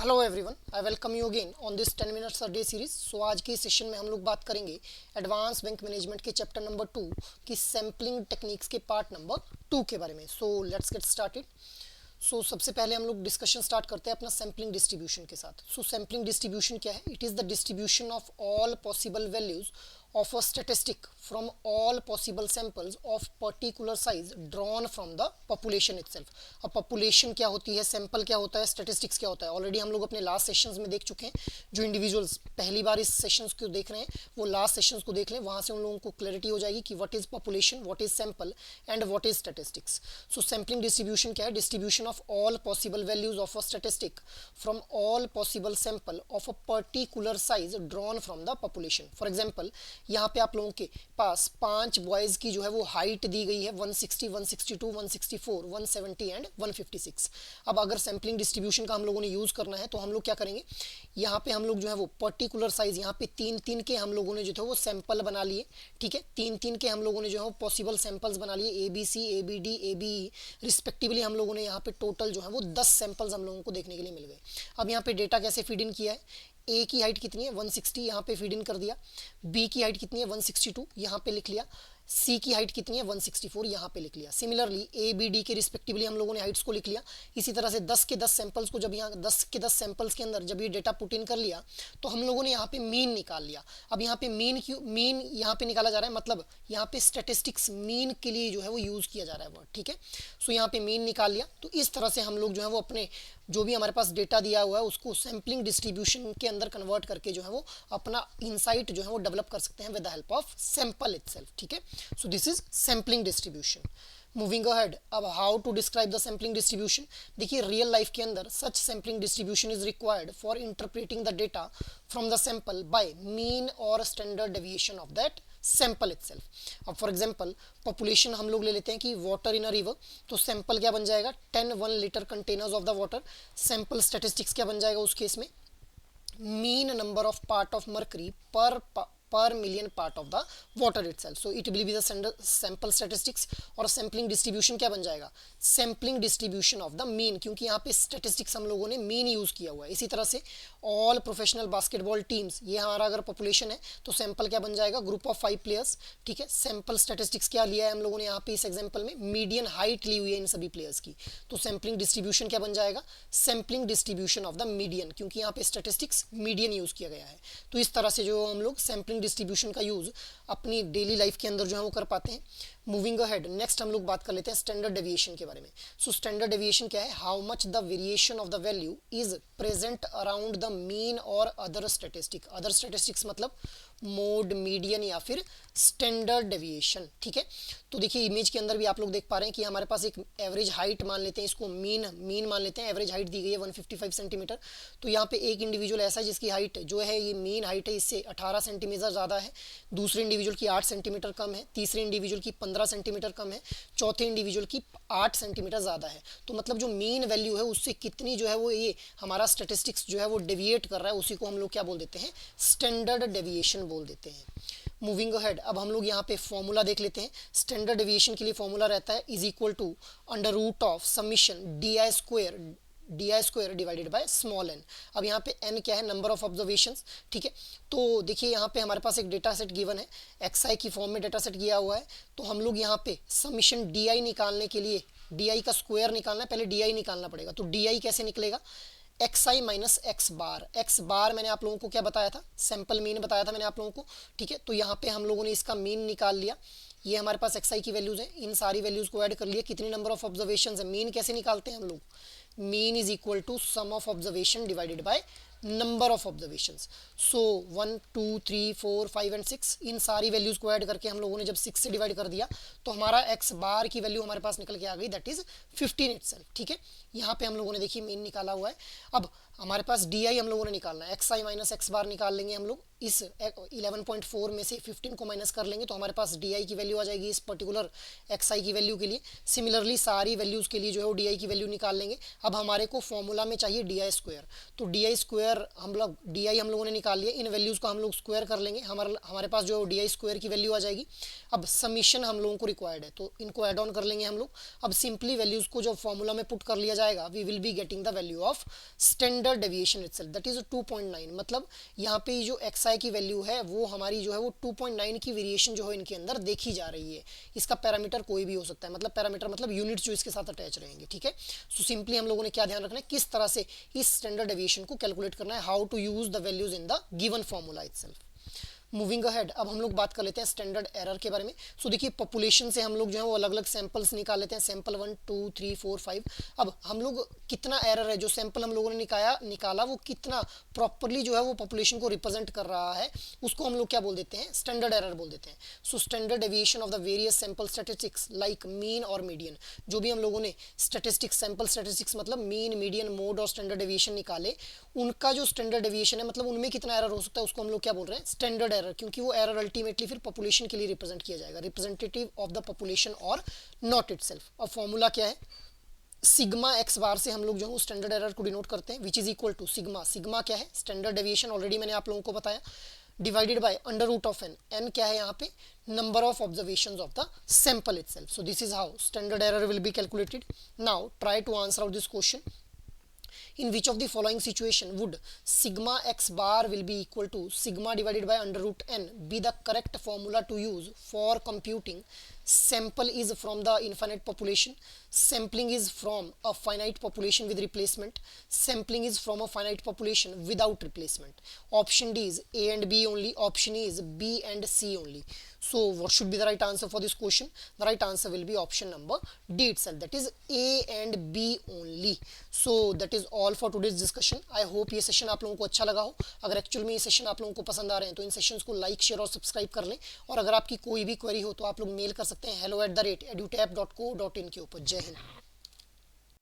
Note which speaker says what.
Speaker 1: Hello everyone, I welcome you again on this 10 minutes a day series. So आज के session में हम लोग बात करेंगे एडवांस बैंक मैनेजमेंट के चैप्टर नंबर 2 की सैम्पलिंग टेक्निक्स के पार्ट नंबर 2 के बारे में। So let's get started. सबसे पहले हम लोग डिस्कशन स्टार्ट करते हैं अपना सैम्पलिंग डिस्ट्रीब्यूशन के साथ। सैम्पलिंग डिस्ट्रीब्यूशन क्या है? It is the distribution of all possible values of a statistic from all possible samples of particular size drawn from the population itself। अब population क्या होती है, sample क्या होता है, statistics क्या होता है, ऑलरेडी हम लोग अपने लास्ट सेशंस में देख चुके हैं। जो इंडिविजुअल्स पहली बार इस सेशंस को देख रहे हैं वो लास्ट सेशंस को देख लें, वहाँ से उन लोगों को क्लैरिटी हो जाएगी कि what is population, what is sample and what is statistics. Sampling distribution क्या है? Distribution of all possible values of a statistic from all possible sample of a particular size drawn from the population. For example, यहाँ पे आप लोगों के पास 5 boys की जो है वो हाइट दी गई है 160, 162, 164, 170 एंड 156। अब अगर सैम्पलिंग डिस्ट्रीब्यूशन का हम लोगों ने यूज़ करना है तो हम लोग क्या करेंगे, यहाँ पे हम लोग जो है वो पर्टिकुलर साइज, यहाँ पे 3-3 के हम लोगों ने जो थे वो सैंपल बना लिए। ठीक है, 3-3 के हम लोगों ने जो है वो पॉसिबल सैंपल्स बना लिए, ABC, ABD, ABE रिस्पेक्टिवली। हम लोगों ने यहाँ पे टोटल जो है वो 10 सैंपल्स हम लोगों को देखने के लिए मिल गए। अब यहाँ पे डेटा कैसे फीड इन किया है? ए की हाइट कितनी है 160, यहाँ पे फीड इन कर दिया। बी की हाइट कितनी है 162, यहाँ पे लिख लिया। सी की हाइट कितनी है 164, यहाँ पे लिख लिया। सिमिलरली ए बी डी के रिस्पेक्टिवली हम लोगों ने हाइट्स को लिख लिया। इसी तरह से 10 के 10 सैंपल्स को जब यहाँ 10 के 10 सैंपल्स के अंदर जब ये डेटा पुट इन कर लिया तो हम लोगों ने यहाँ पे मीन निकाल लिया। अब यहाँ पे मीन यहाँ पे निकाला जा रहा है, मतलब यहाँ पे स्टेटिस्टिक्स मीन के लिए जो है वो यूज़ किया जा रहा है वर्ड। ठीक है, यहाँ पे मीन निकाल लिया। तो इस तरह से हम लोग जो है वो अपने जो भी हमारे पास डेटा दिया हुआ है उसको सैम्पलिंग डिस्ट्रीब्यूशन के अंदर कन्वर्ट करके जो है वो अपना इंसाइट जो है वो डेवलप कर सकते हैं with the help of sample itself. ठीक है, so this is sampling distribution. Moving ahead, अब how to describe the sampling distribution. देखिए, रियल लाइफ के अंदर such sampling distribution is required for interpreting the data from the sample by mean और standard deviation of that sample itself. अब for example population हम लोग ले लेते हैं कि वाटर इन अ रिवर, तो सैंपल क्या बन जाएगा 10 1 litre containers of the water. Sample statistics क्या बन जाएगा उस केस में? Mean number of part of mercury per million part of the water itself, so it will be the sample statistics। और सैम्पलिंग डिस्ट्रीब्यूशन क्या बन जाएगा? Sampling distribution of the mean, क्योंकि यहाँ पे स्टैटिस्टिक्स हम लोगों ने मीन यूज़ किया हुआ है। इसी तरह से ऑल प्रोफेशनल बास्केटबॉल टीम्स, ये हमारा अगर पॉपुलेशन है तो सैंपल क्या बन जाएगा? Group of 5 players. ठीक है, सैंपल स्टैटिस्टिक्स क्या लिया है हम लोगों ने यहाँ पे इस एग्जाम्पल में? मीडियन हाइट ली हुई है इन सभी प्लेयर्स की। तो सैम्पलिंग डिस्ट्रीब्यूशन क्या बन जाएगा? Sampling distribution of the median, क्योंकि यहाँ पे स्टैटिस्टिक्स मीडियन यूज़ किया गया है। तो इस तरह से जो हम लोग सैम्पलिंग डिस्ट्रीब्यूशन का यूज़ अपनी डेली लाइफ के अंदर जो है वो कर पाते हैं। मूविंग अहेड, नेक्स्ट हम लोग बात कर लेते हैं स्टैंडर्ड डेविएशन के बारे में। स्टैंडर्ड डेविएशन क्या है? How much the variation of the value is present around the mean और अदर स्टैटिस्टिक। अदर स्टैटिस्टिक्स मतलब मोड, मीडियन या फिर स्टैंडर्ड डेविएशन। ठीक है, तो देखिए इमेज के अंदर भी आप लोग देख पा रहे हैं कि हमारे पास एक एवरेज हाइट मान लेते हैं, इसको मीन मान लेते हैं। एवरेज हाइट दी गई है 155 सेंटीमीटर। तो यहाँ पे एक इंडिविजुअल ऐसा है जिसकी हाइट जो है, ये मीन हाइट है इससे 18 सेंटीमीटर ज़्यादा है, दूसरे इंडिविजुअल की 8 सेंटीमीटर कम है, तीसरे इंडिविजुअल की 15 सेंटीमीटर कम है, चौथे इंडिविजुअल की 8 सेंटीमीटर ज़्यादा है। तो मतलब जो मीन वैल्यू है उससे कितनी जो है वो ये हमारा स्टेटिस्टिक्स जो है वो डेविएट कर रहा है, उसी को हम लोग क्या बोल देते हैं? स्टैंडर्ड डेविएशन बोल देते हैं। मूविंग अहेड, अब हम लोग यहाँ पे फॉर्मूला देख लेते हैं। स्टैंडर्ड डेविएशन के लिए फॉर्मूला रहता है is equal to under root of summation d i square divided by small n. अब यहाँ पे एन क्या है? Number of observations. ठीक है, तो देखिए यहाँ पे हमारे पास एक डेटा सेट गिवन है, एक्स आई की फॉर्म में डेटा सेट किया हुआ है। तो हम लोग यहाँ पे समीशन डी आई निकालने के लिए डी आई का स्क्वायर निकालना है, पहले डी आई निकालना पड़ेगा। तो डी आई कैसे निकलेगा? एक्स आई माइनस एक्स बार मैंने आप लोगों को क्या बताया था? सैंपल मीन बताया था मैंने आप लोगों को। ठीक है, तो यहाँ पे हम लोगों ने इसका मीन निकाल लिया। ये हमारे पास एक्स आई की वैल्यूज़ है, इन सारी वैल्यूज़ को ऐड कर लिया। कितनी नंबर ऑफ ऑब्जर्वेशन है? मीन कैसे निकालते हैं हम लोग? Mean is equal to sum of observation divided by number of observations. 1 2 3 4 5 and 6, इन सारी वैल्यूज़ को ऐड करके हम लोगों ने जब 6 से डिवाइड कर दिया तो हमारा एक्स बार की वैल्यू हमारे पास निकल के आ गई, दैट इज 15 इटसेल्फ। ठीक है, यहाँ पे हम लोगों ने देखिए मीन निकाला हुआ है। अब हमारे पास डी आई हम लोगों ने निकालना है, एक्स आई माइनस एक्स बार निकाल लेंगे हम लोग। इस 11.4 में से 15 को माइनस कर लेंगे तो हमारे पास डी आई की वैल्यू आ जाएगी इस पर्टिकुलर एक्स आई की वैल्यू के लिए। सिमिलरली सारी वैल्यूज़ के लिए जो है वो डी आई की वैल्यू निकाल लेंगे। अब हमारे को फॉर्मूला में चाहिए डी आई स्क्वायर, तो डी आई स्क्वायर स्क्वायर हम लोग डी हम लोगों ने निकाल लिया, इन वैल्यूज़ को हम लोग स्क्वायर कर लेंगे, हमारे पास जो डी स्क्वायर की वैल्यू आ जाएगी। अब समीशन हम लोगों को रिक्वायर्ड है तो इनको ऐड ऑन कर लेंगे हम लोग। अब सिंपली वैल्यूज़ को जो फॉर्मूला में पुट कर लिया जाएगा, we will be getting the value of standard deviation itself, that is 2.9। मतलब यहाँ पे जो xi की वैल्यू है वो हमारी जो है वो 2.9 की वेरिएशन जो है इनके अंदर देखी जा रही है। इसका पैरामीटर कोई भी हो सकता है, मतलब पैरामीटर मतलब यूनिट्स जो इसके साथ अटैच रहेंगे, ठीक है। सो सिंपली हम लोगों ने क्या ध्यान रखना है, किस तरह से इस स्टैंडर्ड डेविएशन को कैलकुलेट करना है, how to use the values in the given formula itself. Moving ahead, अब हम लोग बात कर लेते हैं स्टैंडर्ड एरर के बारे में। सो देखिए पॉपुलेशन से हम लोग जो है वो अलग अलग सैंपल्स निकाल लेते हैं, सैंपल 1 2 3 4 5। अब हम लोग कितना एरर है, जो सैंपल हम लोगों ने निकाला वो कितना प्रॉपरली जो है वो पॉपुलेशन को रिप्रेजेंट कर रहा है, उसको हम लोग क्या बोल देते हैं, स्टैंडर्ड एरर बोल देते हैं। So standard deviation of the various sample statistics like mean और मीडियन, जो भी हम लोगों ने स्टैटिस्टिक्स, सैंपल स्टैटिस्टिक्स मतलब मीन, मीडियन, मोड और स्टैंडर्ड डेविएशन निकाले, उनका जो स्टैंडर्ड डेविएशन है मतलब उनमें कितना एरर हो सकता है, उसको हम लोग क्या बोल रहे हैं, स्टैंडर्ड एरर, क्योंकि वो एरर अल्टीमेटली फिर पॉपुलेशन के लिए रिप्रेजेंट किया जाएगा, रिप्रेजेंटेटिव ऑफ द पॉपुलेशन और नॉट इटसेल्फ। अब फॉर्मूला क्या है, सिग्मा एक्स बार से हम लोग जो है स्टैंडर्ड एरर को डिनोट करते हैं, which is equal to sigma, sigma क्या है, स्टैंडर्ड डेविएशन, ऑलरेडी मैंने आप लोगों को बताया, divided by under root of n, n क्या है यहाँ पे, number of observations of the sample itself. So this is how standard error will be calculated. Now try to answer out this question. In which of the following situation would sigma x bar will be equal to sigma divided by under root n be the correct formula to use for computing sample is from the infinite population, sampling is from a finite population with replacement, sampling is from a finite population without replacement? Option D is A and B only, option E is B and C only. So what should be the right answer for this question? The right answer will be option number D itself, that is A and B only. So that is all for today's discussion. I hope ये session आप लोगों को अच्छा लगा हो। अगर actual में ये सेशन आप लोगों को पसंद आ रहे हैं तो इन सेशंस को लाइक, शेयर और सब्सक्राइब कर लें, और अगर आपकी कोई भी क्वेरी हो तो आप लोग मेल कर सकते हैं hello@edutap.co.in के ऊपर। जय हिंद।